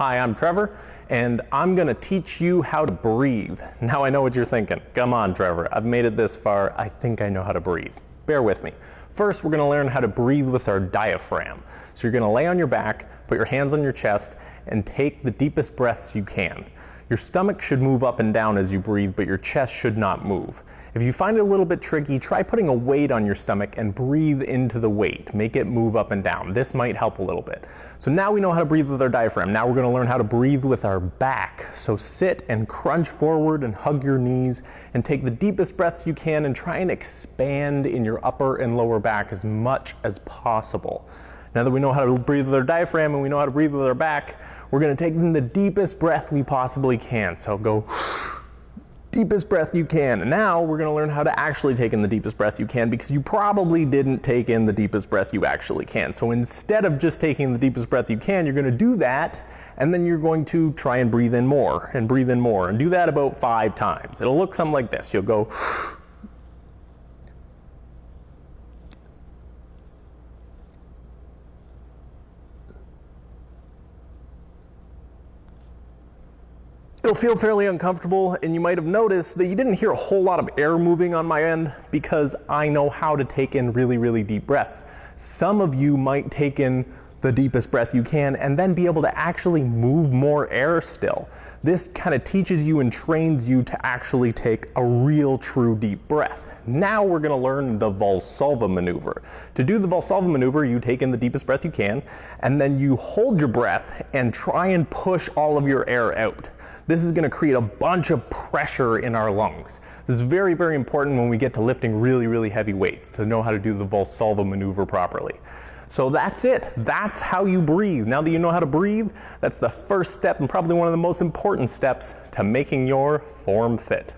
Hi, I'm Trevor, and I'm gonna teach you how to breathe. Now I know what you're thinking. Come on, Trevor, I've made it this far. I think I know how to breathe. Bear with me. First, we're gonna learn how to breathe with our diaphragm. So you're gonna lay on your back, put your hands on your chest, and take the deepest breaths you can. Your stomach should move up and down as you breathe, but your chest should not move. If you find it a little bit tricky, try putting a weight on your stomach and breathe into the weight. Make it move up and down. This might help a little bit. So now we know how to breathe with our diaphragm. Now we're going to learn how to breathe with our back. So sit and crunch forward and hug your knees and take the deepest breaths you can and try and expand in your upper and lower back as much as possible. Now that we know how to breathe with our diaphragm and we know how to breathe with our back, we're going to take in the deepest breath we possibly can. So go deepest breath you can. And now we're going to learn how to actually take in the deepest breath you can, because you probably didn't take in the deepest breath you actually can. So instead of just taking the deepest breath you can, you're going to do that, and then you're going to try and breathe in more and breathe in more, and do that about 5 times. It'll look something like this. You'll go It'll feel fairly uncomfortable, and you might have noticed that you didn't hear a whole lot of air moving on my end, because I know how to take in really, really deep breaths. Some of you might take in the deepest breath you can and then be able to actually move more air still. This kind of teaches you and trains you to actually take a real, true deep breath. Now we're going to learn the Valsalva maneuver. To do the Valsalva maneuver, you take in the deepest breath you can, and then you hold your breath and try and push all of your air out. This is going to create a bunch of pressure in our lungs. This is very, very important when we get to lifting really, really heavy weights, to know how to do the Valsalva maneuver properly. So that's it. That's how you breathe. Now that you know how to breathe, that's the first step and probably one of the most important steps to making your form fit.